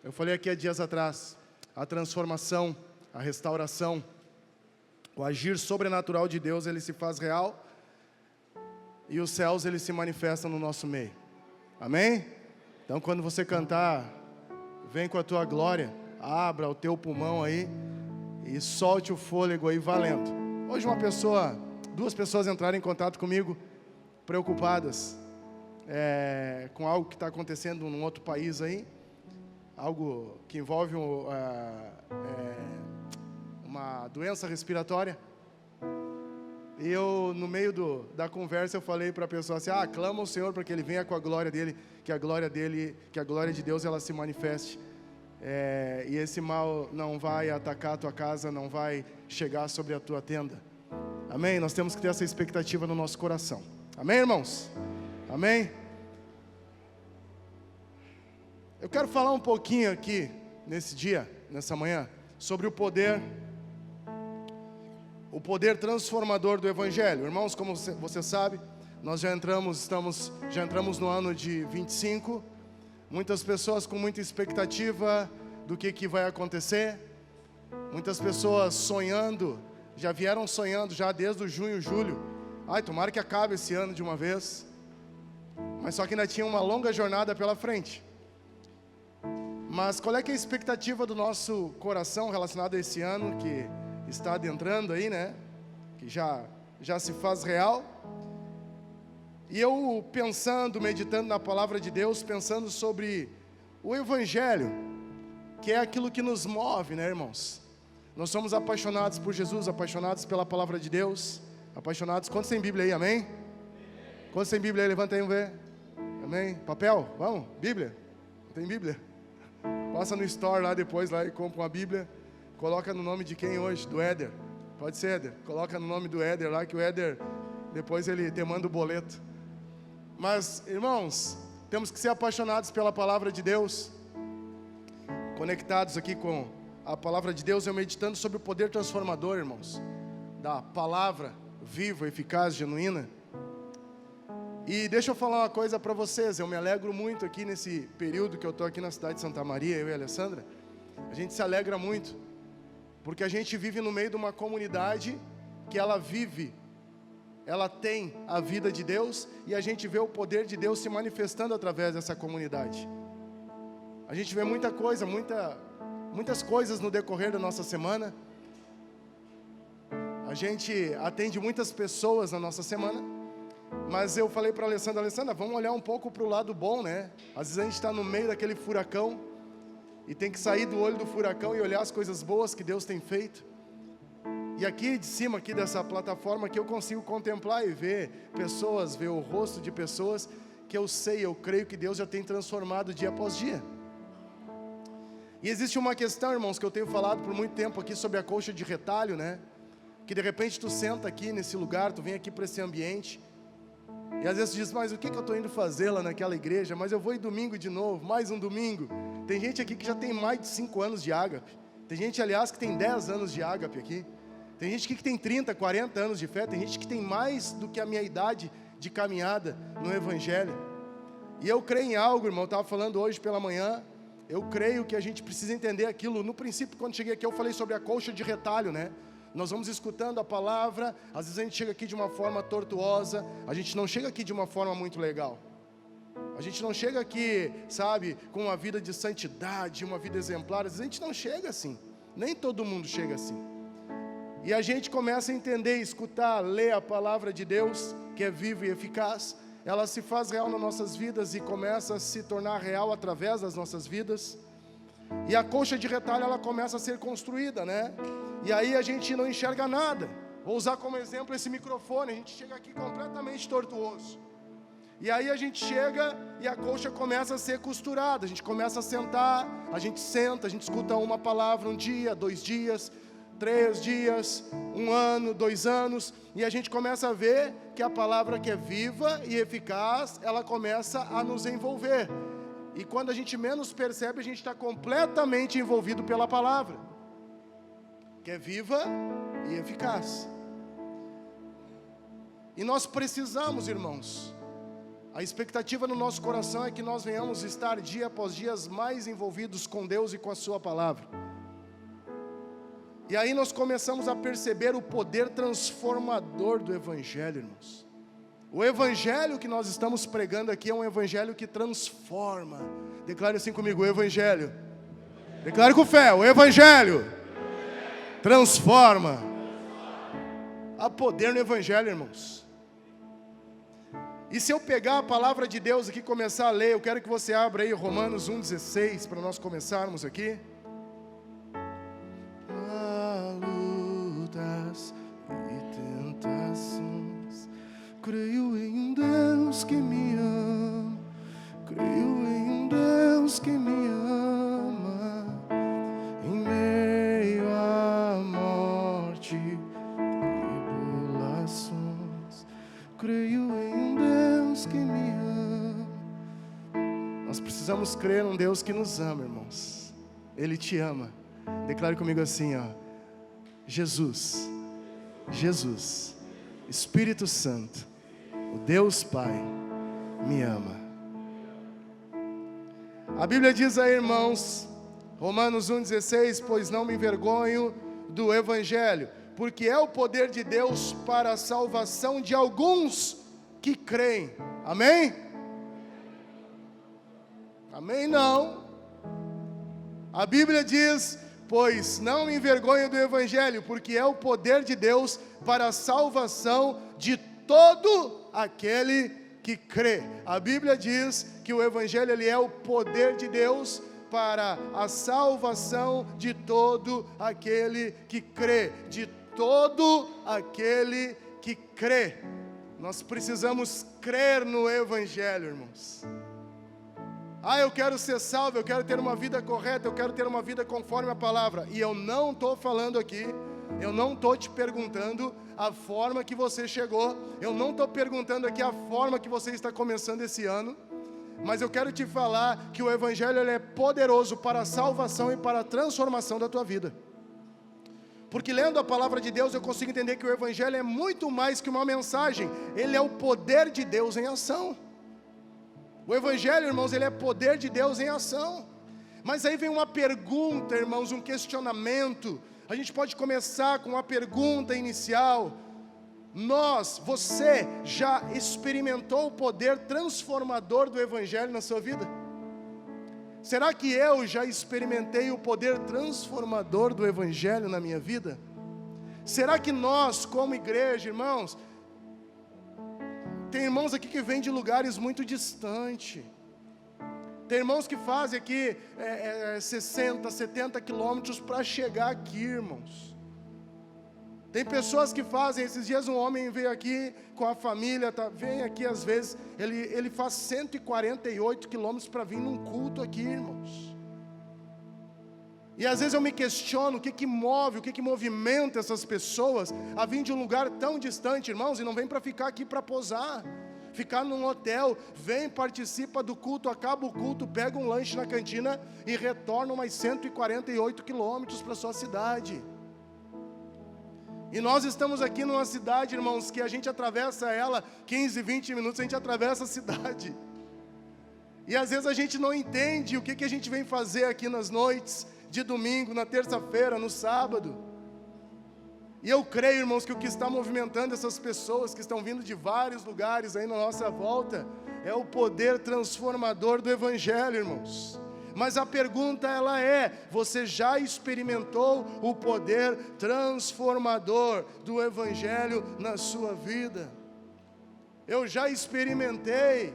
Eu falei aqui há dias atrás, a transformação, a restauração, o agir sobrenatural de Deus, ele se faz real e os céus, eles se manifestam no nosso meio. Amém? Então, quando você cantar, vem com a tua glória, abra o teu pulmão aí e solte o fôlego aí valendo. Hoje duas pessoas entraram em contato comigo, preocupadas com algo que está acontecendo num outro país aí, algo que envolve uma doença respiratória. E eu, no meio da conversa, eu falei para a pessoa assim: clama ao Senhor para que Ele venha com a glória dEle, que a glória de Deus, ela se manifeste. E esse mal não vai atacar a tua casa, não vai chegar sobre a tua tenda. Amém? Nós temos que ter essa expectativa no nosso coração. Amém, irmãos? Amém? Eu quero falar um pouquinho aqui, nesse dia, nessa manhã, sobre o poder transformador do Evangelho. Irmãos, como você sabe, nós já entramos no ano de 25, muitas pessoas com muita expectativa do que vai acontecer, muitas pessoas sonhando, já vieram sonhando já desde o junho, julho, tomara que acabe esse ano de uma vez, mas só que ainda tinha uma longa jornada pela frente. Mas qual é que é a expectativa do nosso coração relacionado a esse ano que está adentrando aí, né? Que já se faz real. E eu pensando, meditando na palavra de Deus, pensando sobre o Evangelho, que é aquilo que nos move, né, irmãos? Nós somos apaixonados por Jesus, apaixonados pela palavra de Deus, apaixonados. Quantos tem Bíblia aí, amém? Quantos tem Bíblia aí? Levanta aí, vamos ver. Amém? Papel? Vamos? Bíblia? Tem Bíblia? Passa no store lá depois lá e compra uma Bíblia. Coloca no nome de quem hoje? Do Éder. Pode ser, Éder? Coloca no nome do Éder lá, que o Éder, depois ele te manda o boleto. Mas, irmãos, temos que ser apaixonados pela palavra de Deus. Conectados aqui com a palavra de Deus, eu meditando sobre o poder transformador, irmãos, da palavra viva, eficaz, genuína. E deixa eu falar uma coisa para vocês, eu me alegro muito aqui nesse período que eu estou aqui na cidade de Santa Maria, eu e a Alessandra. A gente se alegra muito, porque a gente vive no meio de uma comunidade que ela tem a vida de Deus, e a gente vê o poder de Deus se manifestando através dessa comunidade. A gente vê muita coisa, muitas coisas no decorrer da nossa semana. A gente atende muitas pessoas na nossa semana. Mas eu falei para a Alessandra, vamos olhar um pouco para o lado bom, né? Às vezes a gente está no meio daquele furacão e tem que sair do olho do furacão e olhar as coisas boas que Deus tem feito. E aqui de cima, aqui dessa plataforma, que eu consigo contemplar e ver pessoas, ver o rosto de pessoas que eu creio que Deus já tem transformado dia após dia. E existe uma questão, irmãos, que eu tenho falado por muito tempo aqui sobre a colcha de retalho, né? Que de repente tu senta aqui nesse lugar, tu vem aqui para esse ambiente, e às vezes tu diz: mas o que eu estou indo fazer lá naquela igreja? Mas eu vou ir domingo de novo, mais um domingo. Tem gente aqui que já tem mais de 5 anos de ágape. Tem gente, aliás, que tem 10 anos de ágape aqui. Tem gente aqui que tem 30, 40 anos de fé. Tem gente que tem mais do que a minha idade de caminhada no Evangelho. E eu creio em algo, irmão, eu estava falando hoje pela manhã. Eu creio que a gente precisa entender aquilo. No princípio, quando cheguei aqui, eu falei sobre a colcha de retalho, né? Nós vamos escutando a palavra, às vezes a gente chega aqui de uma forma tortuosa, a gente não chega aqui de uma forma muito legal. A gente não chega aqui, sabe, com uma vida de santidade, uma vida exemplar. Às vezes a gente não chega assim, nem todo mundo chega assim. E a gente começa a entender, escutar, ler a palavra de Deus, que é viva e eficaz. Ela se faz real nas nossas vidas e começa a se tornar real através das nossas vidas. E a colcha de retalho, ela começa a ser construída, né? E aí a gente não enxerga nada. Vou usar como exemplo esse microfone. A gente chega aqui completamente tortuoso. E aí a gente chega e a colcha começa a ser costurada. A gente começa a sentar, a gente senta, a gente escuta uma palavra um dia, 2 dias, 3 dias, 1 ano, 2 anos. E a gente começa a ver que a palavra que é viva e eficaz, ela começa a nos envolver. E quando a gente menos percebe, a gente está completamente envolvido pela palavra, que é viva e eficaz. E nós precisamos, irmãos, A expectativa no nosso coração é que nós venhamos estar dia após dia mais envolvidos com Deus e com a sua palavra. E aí nós começamos a perceber o poder transformador do Evangelho, irmãos. O Evangelho que nós estamos pregando aqui é um Evangelho que transforma. Declare assim comigo, o Evangelho. Declare com fé, o Evangelho transforma. Há poder no Evangelho, irmãos. E se eu pegar a palavra de Deus aqui e começar a ler, eu quero que você abra aí Romanos 1,16 para nós começarmos aqui. Há lutas e tentações, creio em um Deus que me ama, creio em um Deus que me ama, em meio à morte, tribulações, creio em um Deus que me ama. Nós precisamos crer num Deus que nos ama, irmãos. Ele te ama. Declare comigo assim, ó. Jesus, Jesus, Espírito Santo, o Deus Pai, me ama. A Bíblia diz aí, irmãos, Romanos 1,16, pois não me envergonho do Evangelho, porque é o poder de Deus para a salvação de alguns que creem. Amém? Amém não. A Bíblia diz, pois não me envergonho do Evangelho, porque é o poder de Deus para a salvação de todo aquele que crê. A Bíblia diz que o Evangelho ele é o poder de Deus para a salvação de todo aquele que crê. De todo aquele que crê. Nós precisamos crer no Evangelho, irmãos. Eu quero ser salvo, eu quero ter uma vida correta, eu quero ter uma vida conforme a palavra. E eu não estou falando aqui, eu não estou te perguntando a forma que você chegou, eu não estou perguntando aqui a forma que você está começando esse ano, mas eu quero te falar que o Evangelho ele é poderoso para a salvação e para a transformação da tua vida. Porque lendo a palavra de Deus eu consigo entender que o Evangelho é muito mais que uma mensagem, ele é o poder de Deus em ação. O Evangelho, irmãos, ele é poder de Deus em ação. Mas aí vem uma pergunta, irmãos, um questionamento. A gente pode começar com uma pergunta inicial. Você já experimentou o poder transformador do Evangelho na sua vida? Será que eu já experimentei o poder transformador do Evangelho na minha vida? Será que nós, como igreja, irmãos, tem irmãos aqui que vêm de lugares muito distantes. Tem irmãos que fazem aqui 60, 70 quilômetros para chegar aqui, irmãos. Tem pessoas que fazem, esses dias um homem veio aqui com a família, vem aqui às vezes, ele faz 148 quilômetros para vir num culto aqui, irmãos. E às vezes eu me questiono o que move, o que movimenta essas pessoas a vir de um lugar tão distante, irmãos, e não vem para ficar aqui para posar, ficar num hotel, vem, participa do culto, acaba o culto, pega um lanche na cantina e retorna mais 148 quilômetros para sua cidade. E nós estamos aqui numa cidade, irmãos, que a gente atravessa ela 15, 20 minutos, a gente atravessa a cidade. E às vezes a gente não entende o que a gente vem fazer aqui nas noites de domingo, na terça-feira, no sábado. E eu creio, irmãos, que o que está movimentando essas pessoas que estão vindo de vários lugares aí na nossa volta é o poder transformador do Evangelho, irmãos. Mas a pergunta ela você já experimentou o poder transformador do Evangelho na sua vida? Eu já experimentei?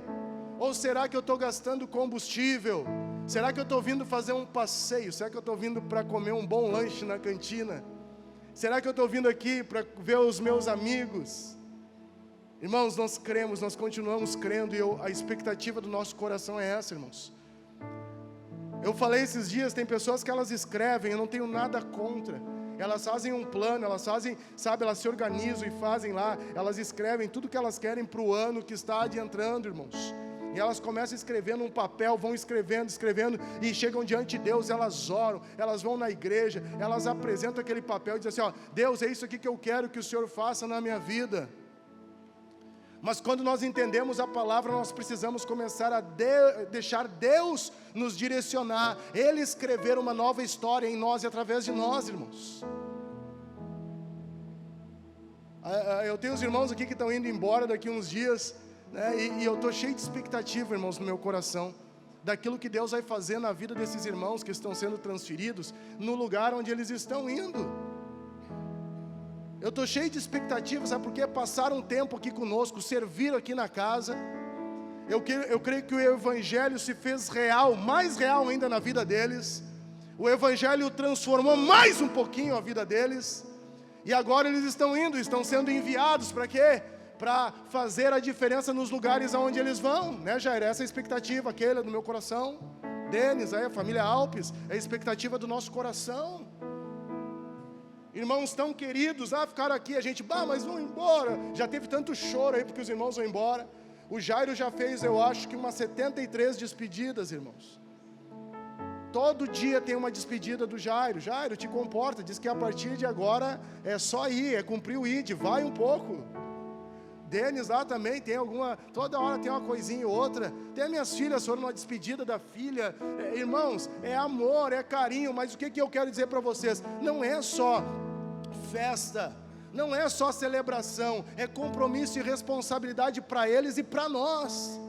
Ou será que eu estou gastando combustível? Será que eu estou vindo fazer um passeio? Será que eu estou vindo para comer um bom lanche na cantina? Será que eu estou vindo aqui para ver os meus amigos? Irmãos, nós cremos, nós continuamos crendo e a expectativa do nosso coração é essa, irmãos. Eu falei esses dias, tem pessoas que elas escrevem, eu não tenho nada contra. Elas fazem um plano, elas fazem, elas se organizam e fazem lá, elas escrevem tudo que elas querem para o ano que está adentrando, irmãos. E elas começam a escrever num papel, vão escrevendo, e chegam diante de Deus, elas oram, elas vão na igreja, elas apresentam aquele papel e dizem assim, Deus, é isso aqui que eu quero que o Senhor faça na minha vida. Mas quando nós entendemos a palavra, nós precisamos começar a deixar Deus nos direcionar, Ele escrever uma nova história em nós e através de nós, irmãos. Eu tenho os irmãos aqui que estão indo embora daqui uns dias, né? E eu estou cheio de expectativa, irmãos, no meu coração, daquilo que Deus vai fazer na vida desses irmãos que estão sendo transferidos, no lugar onde eles estão indo. Eu estou cheio de expectativas, sabe por quê? Passaram um tempo aqui conosco, serviram aqui na casa. Eu creio que o Evangelho se fez real, mais real ainda na vida deles. O Evangelho transformou mais um pouquinho a vida deles. E agora eles estão indo, estão sendo enviados para quê? Para fazer a diferença nos lugares aonde eles vão, né, Jair? Essa é a expectativa, aquele do meu coração. Denis, aí a família Alpes, é a expectativa do nosso coração. Irmãos tão queridos, ficaram aqui, a gente, mas vão embora. Já teve tanto choro aí porque os irmãos vão embora. O Jairo já fez, eu acho que umas 73 despedidas, irmãos. Todo dia tem uma despedida do Jairo. Jairo, te comporta, diz que a partir de agora é só ir, é cumprir o ID, vai um pouco. Denis lá também tem toda hora tem uma coisinha ou outra. Tem as minhas filhas foram numa despedida da filha. Irmãos, é amor, é carinho, mas o que eu quero dizer para vocês? Não é só festa, não é só celebração, é compromisso e responsabilidade para eles e para nós.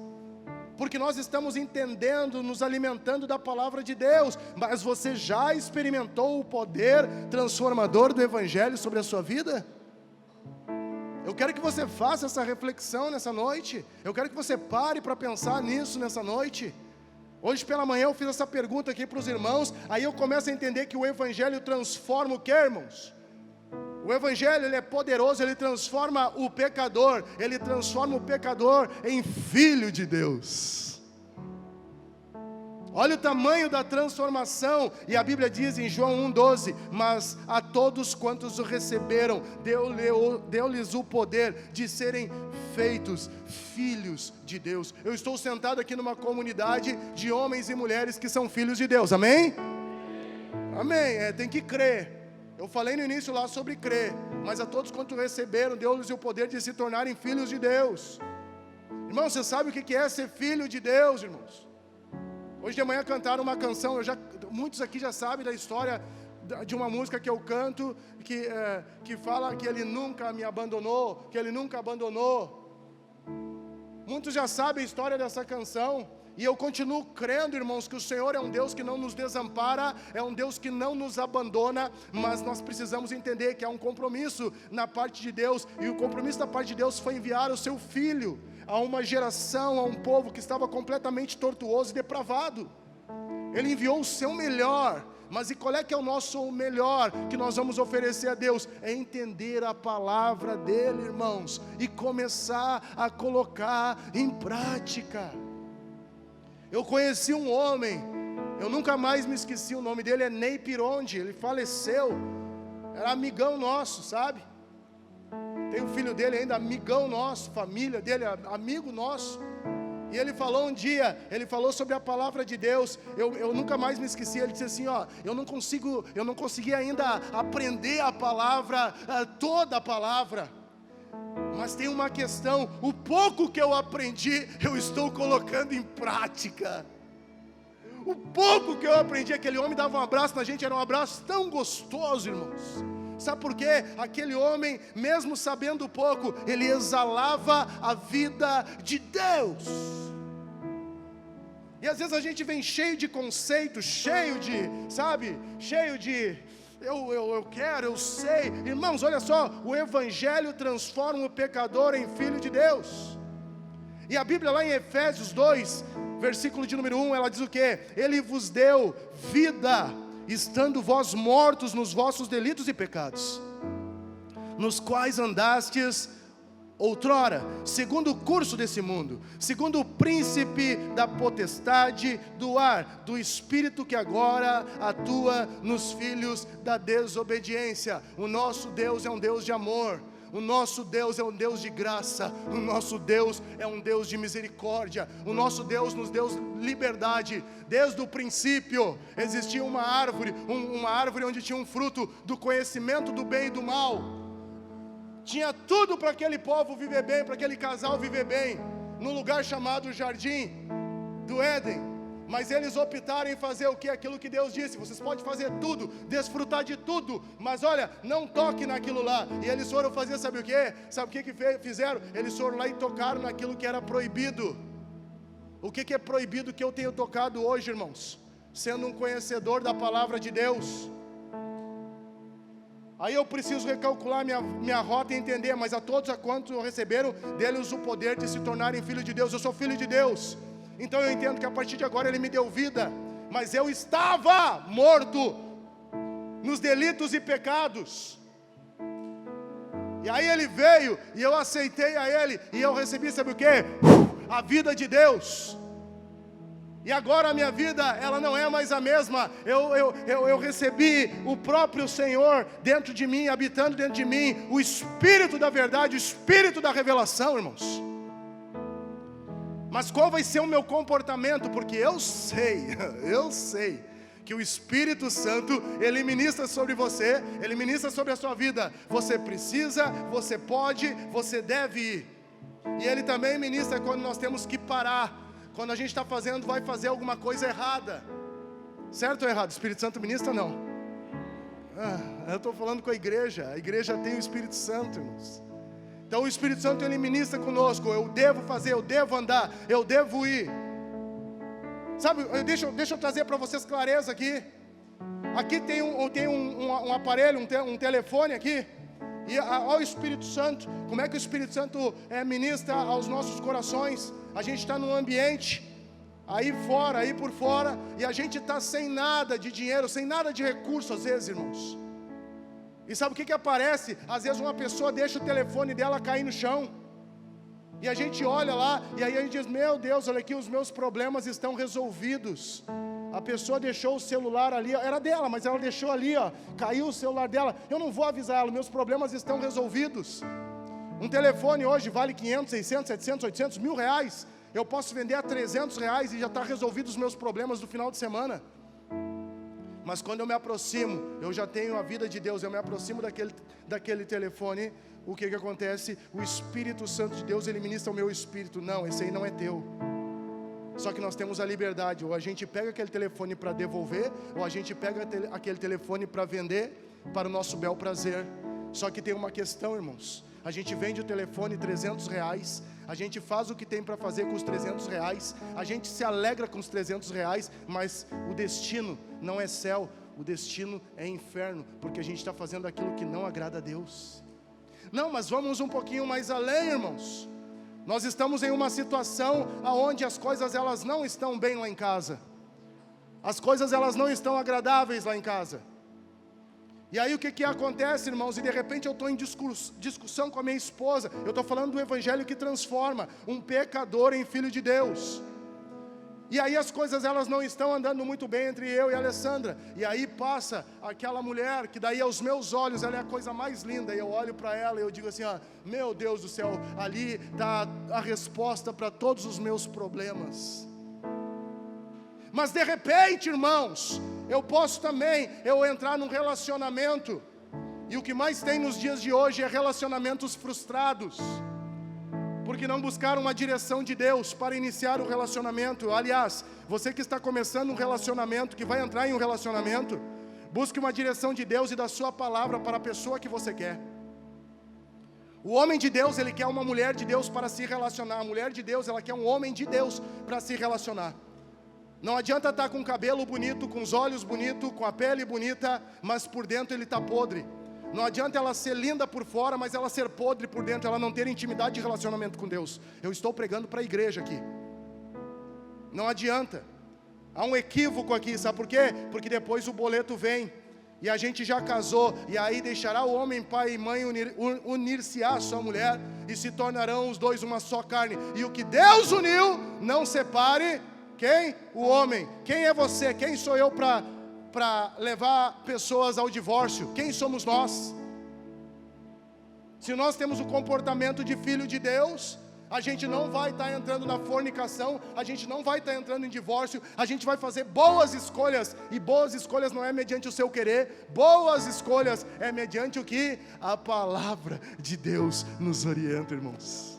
Porque nós estamos entendendo, nos alimentando da palavra de Deus. Mas você já experimentou o poder transformador do Evangelho sobre a sua vida? Eu quero que você faça essa reflexão nessa noite. Eu quero que você pare para pensar nisso nessa noite. Hoje pela manhã eu fiz essa pergunta aqui para os irmãos. Aí eu começo a entender que o Evangelho transforma o quê, irmãos? O Evangelho, ele é poderoso, ele transforma o pecador. Ele transforma o pecador em filho de Deus. Olha o tamanho da transformação. E a Bíblia diz em João 1,12: mas a todos quantos o receberam, deu-lhes o poder de serem feitos filhos de Deus. Eu estou sentado aqui numa comunidade de homens e mulheres que são filhos de Deus, amém? Amém, tem que crer. Eu falei no início lá sobre crer. Mas a todos quantos receberam, deu-lhes o poder de se tornarem filhos de Deus. Irmão, você sabe o que é ser filho de Deus, irmãos? Hoje de manhã cantaram uma canção, muitos aqui já sabem da história de uma música que eu canto, que fala que Ele nunca me abandonou, que Ele nunca abandonou. Muitos já sabem a história dessa canção, e eu continuo crendo, irmãos, que o Senhor é um Deus que não nos desampara, é um Deus que não nos abandona, mas nós precisamos entender que há um compromisso na parte de Deus, e o compromisso da parte de Deus foi enviar o seu Filho a uma geração, a um povo que estava completamente tortuoso e depravado. Ele enviou o seu melhor. Mas e qual é que é o nosso melhor que nós vamos oferecer a Deus? É entender a palavra dEle, irmãos, e começar a colocar em prática. Eu conheci um homem, eu nunca mais me esqueci, o nome dele é Ney Pironde. Ele faleceu, era amigão nosso, sabe? Tem o filho dele ainda, amigão nosso, família dele, amigo nosso. E ele falou um dia, ele falou sobre a palavra de Deus. Eu nunca mais me esqueci. Ele disse assim, eu não consegui ainda aprender a palavra, toda a palavra. Mas tem uma questão, o pouco que eu aprendi, eu estou colocando em prática. O pouco que eu aprendi, aquele homem dava um abraço na gente, era um abraço tão gostoso, irmãos. Sabe por quê? Aquele homem, mesmo sabendo pouco, ele exalava a vida de Deus. E às vezes a gente vem cheio de conceitos, cheio de, eu quero, eu sei. Irmãos, olha só, o Evangelho transforma o pecador em filho de Deus. E a Bíblia lá em Efésios 2, versículo de número 1, ela diz o quê? Ele vos deu vida, estando vós mortos nos vossos delitos e pecados, nos quais andastes outrora, segundo o curso desse mundo, segundo o príncipe da potestade do ar, do espírito que agora atua nos filhos da desobediência. O nosso Deus é um Deus de amor. O nosso Deus é um Deus de graça. O nosso Deus é um Deus de misericórdia. O nosso Deus nos deu liberdade. Desde o princípio existia uma árvore onde tinha um fruto do conhecimento do bem e do mal. Tinha tudo para aquele povo viver bem, para aquele casal viver bem, num lugar chamado Jardim do Éden. Mas eles optaram em fazer o que? Aquilo que Deus disse: vocês podem fazer tudo, desfrutar de tudo, mas olha, não toque naquilo lá. E eles foram fazer, sabe o que? Sabe o que fizeram? Eles foram lá e tocaram naquilo que era proibido. O que é proibido que eu tenho tocado hoje, irmãos? Sendo um conhecedor da palavra de Deus. Aí eu preciso recalcular minha rota e entender, mas a todos a quantos receberam deles o poder de se tornarem filhos de Deus. Eu sou filho de Deus. Então eu entendo que a partir de agora Ele me deu vida, mas eu estava morto nos delitos e pecados. E aí Ele veio, e eu aceitei a Ele, e eu recebi, sabe o que? A vida de Deus. E agora a minha vida, ela não é mais a mesma. Eu recebi o próprio Senhor dentro de mim, habitando dentro de mim, o Espírito da verdade, o Espírito da revelação, irmãos. Mas qual vai ser o meu comportamento? Porque eu sei que o Espírito Santo, Ele ministra sobre você, Ele ministra sobre a sua vida. Você precisa, você pode, você deve ir. E Ele também ministra quando nós temos que parar, quando a gente está fazendo, vai fazer alguma coisa errada. Certo ou errado? O Espírito Santo ministra, não? Eu estou falando com a igreja tem o Espírito Santo, irmãos. Então o Espírito Santo, Ele ministra conosco. Eu devo fazer, eu devo andar, eu devo ir. Sabe, deixa eu trazer para vocês clareza aqui. Aqui tem um aparelho, um telefone aqui. E olha o Espírito Santo, como é que o Espírito Santo ministra aos nossos corações. A gente está num ambiente, aí por fora, e a gente está sem nada de dinheiro, sem nada de recurso às vezes, irmãos. E sabe o que aparece? Às vezes uma pessoa deixa o telefone dela cair no chão, e a gente olha lá, e aí a gente diz: meu Deus, olha aqui, os meus problemas estão resolvidos. A pessoa deixou o celular ali, era dela, mas ela deixou ali, caiu o celular dela. Eu não vou avisar ela, meus problemas estão resolvidos. Um telefone hoje vale 500, 600, 700, 800, R$1.000. Eu posso vender a R$300 e já está resolvido os meus problemas do final de semana. Mas quando eu me aproximo, eu já tenho a vida de Deus, eu me aproximo daquele telefone, o que acontece? O Espírito Santo de Deus, Ele ministra o meu espírito. Não, esse aí não é teu. Só que nós temos a liberdade, ou a gente pega aquele telefone para devolver, ou a gente pega aquele telefone para vender, para o nosso bel prazer. Só que tem uma questão, irmãos. A gente vende o telefone R$300, a gente faz o que tem para fazer com os R$300, a gente se alegra com os R$300, mas o destino não é céu, o destino é inferno, porque a gente está fazendo aquilo que não agrada a Deus. Não, mas vamos um pouquinho mais além, irmãos. Nós estamos em uma situação onde as coisas elas não estão bem lá em casa, as coisas elas não estão agradáveis lá em casa. E aí o que acontece, irmãos? E de repente eu estou em discussão com a minha esposa. Eu estou falando do evangelho que transforma um pecador em filho de Deus. E aí as coisas elas não estão andando muito bem entre eu e a Alessandra. E aí passa aquela mulher que daí aos meus olhos ela é a coisa mais linda. E eu olho para ela e eu digo assim: meu Deus do céu, ali está a resposta para todos os meus problemas. Mas de repente, irmãos, eu posso também entrar num relacionamento, e o que mais tem nos dias de hoje é relacionamentos frustrados, porque não buscaram uma direção de Deus para iniciar o relacionamento. Aliás, você que está começando um relacionamento, que vai entrar em um relacionamento, busque uma direção de Deus e da sua palavra para a pessoa que você quer. O homem de Deus, ele quer uma mulher de Deus para se relacionar. A mulher de Deus, ela quer um homem de Deus para se relacionar. Não adianta estar com o cabelo bonito, com os olhos bonitos, com a pele bonita, mas por dentro ele está podre. Não adianta ela ser linda por fora, mas ela ser podre por dentro, ela não ter intimidade de relacionamento com Deus. Eu estou pregando para a igreja aqui. Não adianta. Há um equívoco aqui, sabe por quê? Porque depois o boleto vem, e a gente já casou, e aí deixará o homem, pai e mãe unir-se à sua mulher, e se tornarão os dois uma só carne. E o que Deus uniu, não separe. Quem? O homem. Quem é você? Quem sou eu para levar pessoas ao divórcio? Quem somos nós? Se nós temos o comportamento de filho de Deus, a gente não vai estar entrando na fornicação, a gente não vai estar entrando em divórcio, a gente vai fazer boas escolhas, e boas escolhas não é mediante o seu querer, boas escolhas é mediante o que a palavra de Deus nos orienta, irmãos.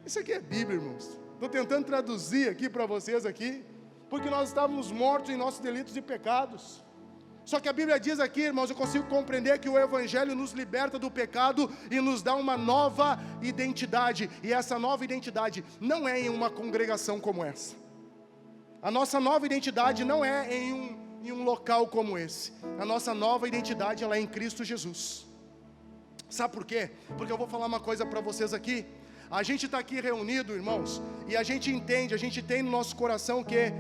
Isso aqui é Bíblia, irmãos. Estou tentando traduzir aqui para vocês aqui, porque nós estávamos mortos em nossos delitos e pecados. Só que a Bíblia diz aqui, irmãos, eu consigo compreender que o Evangelho nos liberta do pecado e nos dá uma nova identidade. E essa nova identidade não é em uma congregação como essa. A nossa nova identidade não é em um local como esse. A nossa nova identidade, ela é em Cristo Jesus. Sabe por quê? Porque eu vou falar uma coisa para vocês aqui. A gente está aqui reunido, irmãos, e a gente entende, a gente tem no nosso coração que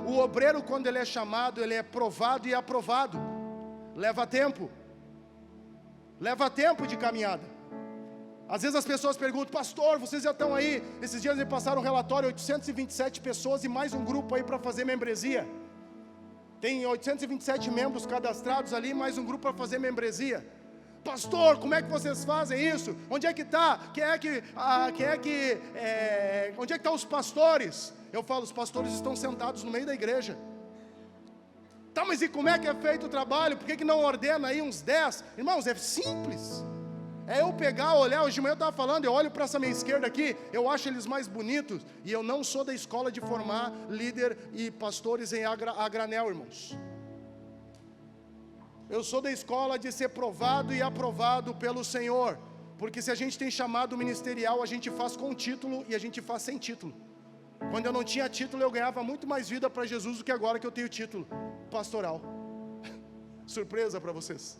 o obreiro, quando ele é chamado, ele é provado e aprovado. Leva tempo de caminhada. Às vezes as pessoas perguntam: pastor, vocês já estão aí? Esses dias me passaram um relatório, 827 pessoas e mais um grupo aí para fazer membresia. Tem 827 membros cadastrados ali, mais um grupo para fazer membresia. Pastor, como é que vocês fazem isso? Onde é que está? Onde é que estão os pastores? Eu falo, os pastores estão sentados no meio da igreja. Tá, mas e como é que é feito o trabalho? Por que não ordena aí uns 10? Irmãos, é simples. É eu pegar, olhar, hoje de manhã eu estava falando, eu olho para essa minha esquerda aqui, eu acho eles mais bonitos, e eu não sou da escola de formar líder e pastores a granel, irmãos. Eu sou da escola de ser provado e aprovado pelo Senhor, porque se a gente tem chamado ministerial, a gente faz com título e a gente faz sem título. Quando eu não tinha título, eu ganhava muito mais vida para Jesus do que agora que eu tenho título pastoral. Surpresa para vocês.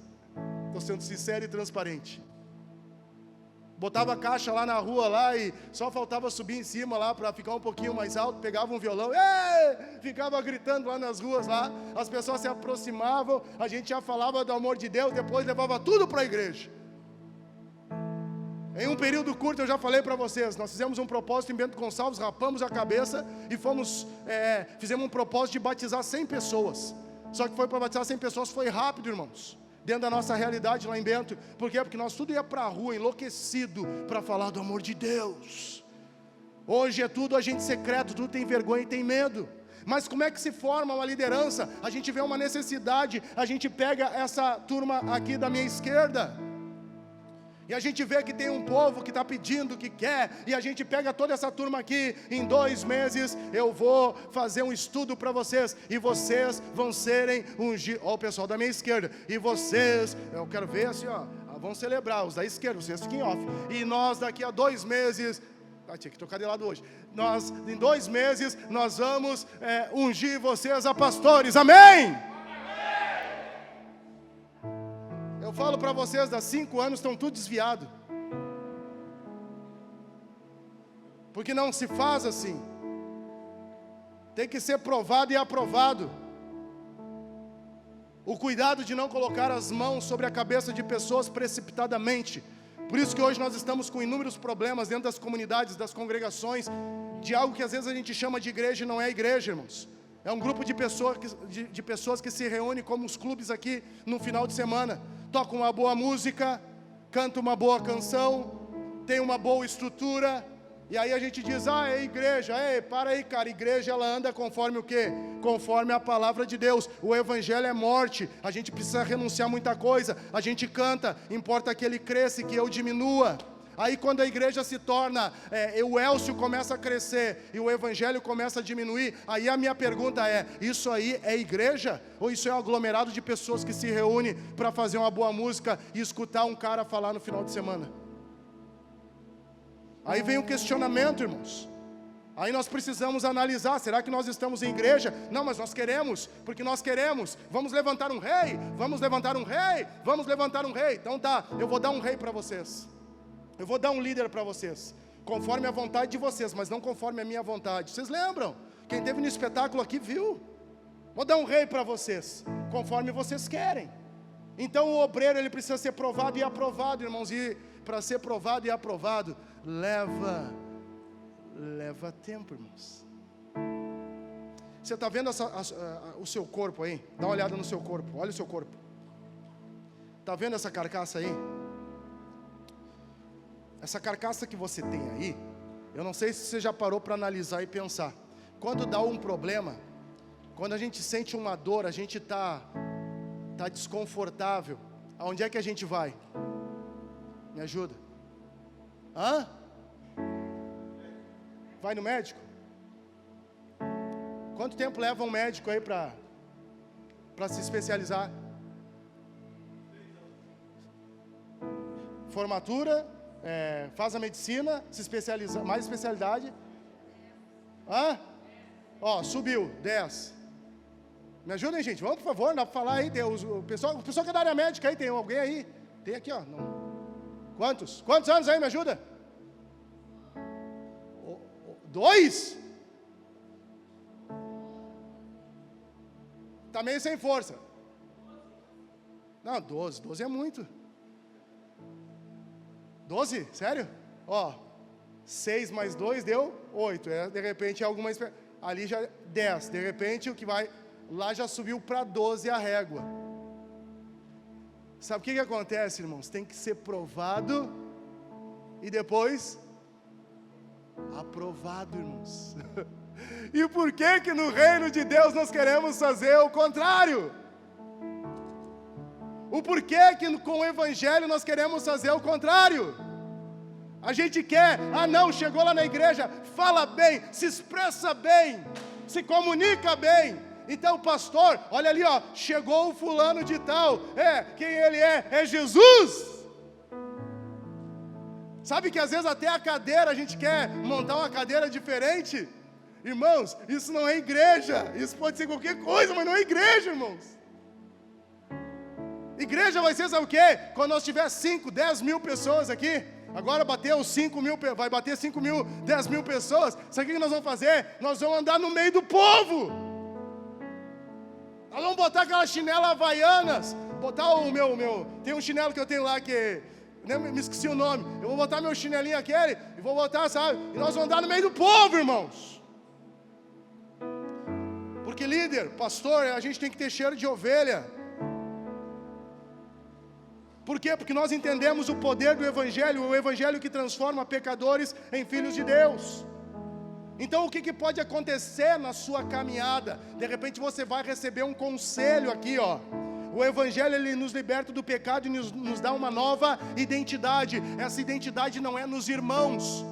Estou sendo sincero e transparente. Botava a caixa lá na rua lá e só faltava subir em cima lá para ficar um pouquinho mais alto, pegava um violão, ficava gritando lá nas ruas lá, as pessoas se aproximavam, a gente já falava do amor de Deus, depois levava tudo para a igreja. Em um período curto eu já falei para vocês, nós fizemos um propósito em Bento Gonçalves, rapamos a cabeça e fizemos um propósito de batizar 100 pessoas. Só que foi para batizar 100 pessoas, foi rápido, irmãos. Dentro da nossa realidade lá em Bento. Por quê? Porque nós tudo ia para a rua enlouquecido para falar do amor de Deus. Hoje é tudo agente secreto, tudo tem vergonha e tem medo. Mas como é que se forma uma liderança? A gente vê uma necessidade, a gente pega essa turma aqui da minha esquerda e a gente vê que tem um povo que está pedindo, que quer, e a gente pega toda essa turma aqui, em 2 meses eu vou fazer um estudo para vocês, e vocês vão serem ungidos. Ó, o pessoal da minha esquerda, e vocês, eu quero ver assim, ó, vão celebrar, os da esquerda, vocês fiquem off, e nós daqui a 2 meses, tinha que tocar de lado hoje, em 2 meses, nós vamos ungir vocês a pastores, amém? Eu falo para vocês, há 5 anos estão tudo desviado. Porque não se faz assim. Tem que ser provado e aprovado. O cuidado de não colocar as mãos sobre a cabeça de pessoas precipitadamente. Por isso que hoje nós estamos com inúmeros problemas dentro das comunidades, das congregações, de algo que às vezes a gente chama de igreja e não é igreja, irmãos. É um grupo de pessoas que se reúnem como os clubes aqui no final de semana. Toca uma boa música, canta uma boa canção, tem uma boa estrutura, e aí a gente diz, é igreja, para aí cara, igreja ela anda conforme o quê? Conforme a palavra de Deus, o evangelho é morte, a gente precisa renunciar a muita coisa, a gente canta, importa que ele cresça e que eu diminua. Aí quando a igreja se torna, o Elcio começa a crescer e o evangelho começa a diminuir, aí a minha pergunta é, isso aí é igreja? Ou isso é um aglomerado de pessoas que se reúnem para fazer uma boa música e escutar um cara falar no final de semana? Aí vem um questionamento, irmãos. Aí nós precisamos analisar, será que nós estamos em igreja? Não, mas nós queremos, porque nós queremos. Vamos levantar um rei, vamos levantar um rei, vamos levantar um rei. Então tá, eu vou dar um rei para vocês. Eu vou dar um líder para vocês, conforme a vontade de vocês, mas não conforme a minha vontade. Vocês lembram? Quem esteve no espetáculo aqui viu. Vou dar um rei para vocês, conforme vocês querem. Então o obreiro ele precisa ser provado e aprovado, irmãos. E para ser provado e aprovado, leva tempo, irmãos. Você está vendo o seu corpo aí? Dá uma olhada no seu corpo, olha o seu corpo. Está vendo essa carcaça aí? essa carcaça que você tem aí, eu não sei se você já parou para analisar e pensar. Quando dá um problema, quando a gente sente uma dor, a gente tá desconfortável, aonde é que a gente vai? Me ajuda? Hã? Vai no médico? Quanto tempo leva um médico aí para se especializar? Formatura, faz a medicina, se especializa, mais especialidade. Hã? Ó, subiu, 10. Me ajudem, gente, vamos, por favor, dá para falar aí, tem o pessoal que é da área médica aí, tem alguém aí? Tem aqui, ó. Não. Quantos anos aí, me ajuda? 2? Tá meio sem força. Não, 12 é muito. 12? Sério? Ó, 6 mais 2 deu 8. De repente alguma... Ali já 10. De repente o que vai... Lá já subiu para 12 a régua. Sabe o que acontece, irmãos? Tem que ser provado e depois aprovado, irmãos. E por que no reino de Deus nós queremos fazer o contrário? O porquê que com o evangelho nós queremos fazer o contrário? A gente quer, não, chegou lá na igreja, fala bem, se expressa bem, se comunica bem. Então, pastor, olha ali, ó, chegou o fulano de tal. Quem ele é? É Jesus. Sabe que às vezes até a cadeira, a gente quer montar uma cadeira diferente? Irmãos, isso não é igreja. Isso pode ser qualquer coisa, mas não é igreja, irmãos. Igreja vai ser, sabe o quê? Quando nós tiver 5, 10 mil pessoas aqui. Agora bateu 5 mil, vai bater 5 mil, 10 mil pessoas. Sabe o que nós vamos fazer? Nós vamos andar no meio do povo. Nós vamos botar aquelas chinelas havaianas. Botar o meu... Tem um chinelo que eu tenho lá que... me esqueci o nome. Eu vou botar meu chinelinho aquele e vou botar, sabe? E nós vamos andar no meio do povo, irmãos. Porque líder, pastor, a gente tem que ter cheiro de ovelha. Por quê? Porque nós entendemos o poder do evangelho, o evangelho que transforma pecadores em filhos de Deus. Então o que pode acontecer na sua caminhada? De repente você vai receber um conselho aqui, ó. O evangelho, ele nos liberta do pecado e nos dá uma nova identidade. Essa identidade não é nos irmãos.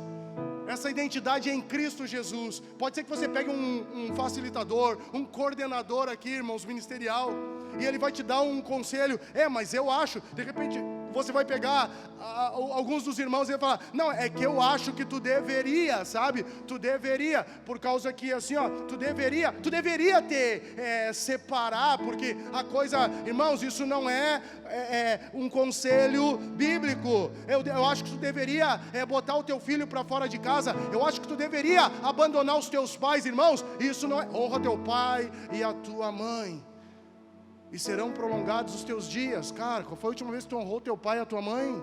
Essa identidade é em Cristo Jesus. Pode ser que você pegue um facilitador, um coordenador aqui, irmãos, ministerial, e ele vai te dar um conselho. Mas eu acho, de repente você vai pegar alguns dos irmãos e vai falar, não, é que eu acho que tu deveria, sabe? Tu deveria, por causa que assim, ó, tu deveria ter, separar, porque a coisa, irmãos, isso não é um conselho bíblico. Eu acho que tu deveria botar o teu filho para fora de casa. Eu acho que tu deveria abandonar os teus pais, irmãos. Isso não é, honra teu pai e a tua mãe, e serão prolongados os teus dias. Cara, qual foi a última vez que tu honrou teu pai e a tua mãe?